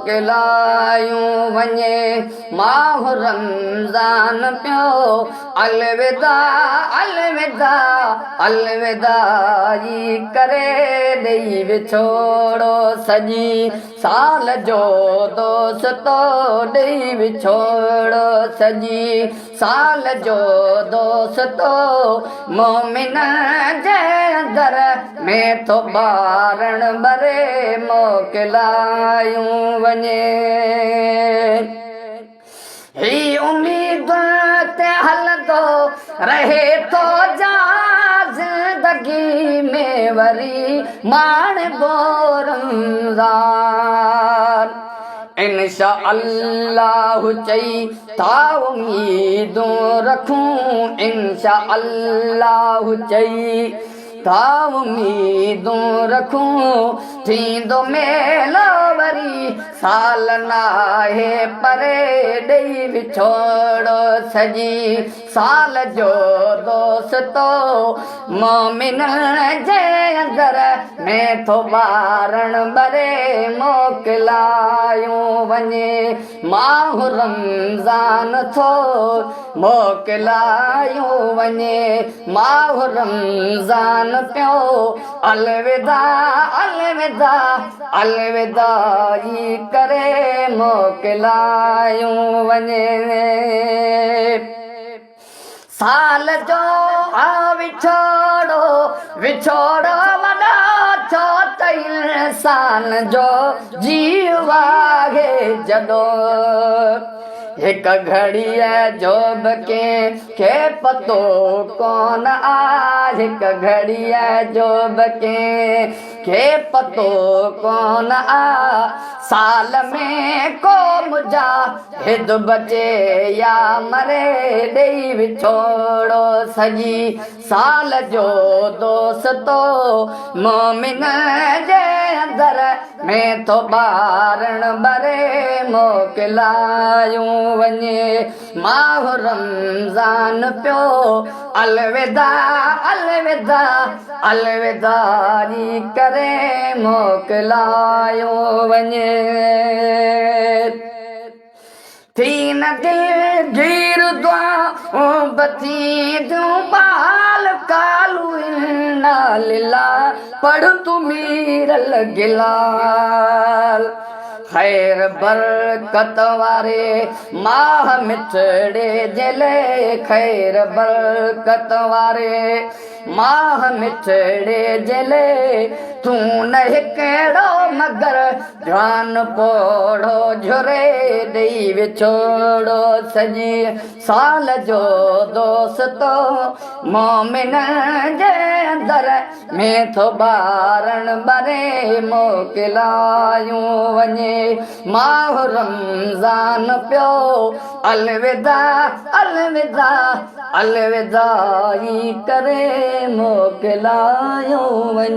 मोकिलायूं वञे माह रमज़ान पियो अलविदा अलविदा अलविदा जी करे ॾेई विछोड़ो सॼी साल जो दोस्तो ॾेई विछोड़ो सॼी साल जो दोस्तो मोमिन जे दर में तो ॿारण भरे मोकिलायूं वञे ही उम्मीद ते हलंदो रहे तो जा ज़िंदगी में वरी माण रमज़ान इंशा अल्लाह चई था उम्मीदूं रखूं इंशा अल्लाह चई था उम्मीदूं रखूं थींदो मेलो वरी साल नाहे परे ॾेई विछोड़ो सॼी साल जो दोस्तो मोमिन जे अंदर में थो ॿारण भरे मोकिलायूं वञे माह रमज़ान थो मोकिलायूं वञे माह रमज़ान पियो अलविदा अलविदा अलविदा जी करे मोकिलायूं वञे साल जो विछोड़ो विछोड़ो वॾा छो त इंसान जो जीव आहे जॾों हिक घड़ीअ जो बि कंहिंखे पतो कोन आहे हिक घड़ीअ जो बि कंहिंखे पतो कोन आहे साल में को मुजाहिद बचे या मरे ॾेई विछोड़ो सॼी साल जो दोस्तो मोमिन जे अंदर में तो ॿारण भरे मोकिलायूं वञे माह रमज़ान पियो अलविदा अलविदा अलविदा जी करे मोकिलायूं वञे थी न दिल गीर दुआऊं बती दूं बाल कालू इन्ना लिला पढ़ तू मीरल गिलाल खैर बरकत वारे माह मिठड़े जले खैर बरकत वारे माह मिठड़े जले तू न हिकिड़ो मगर ध्यान पोड़ो झुरे ॾेई विछोड़ो सॼी साल जो दोस्तो मोमिन जे अंदर में थो ॿारण भरे मोकिलायूं वञे माह रमज़ान पियो अलविदा अलविदा अलविदा ई करे मोकिलायूं वञे।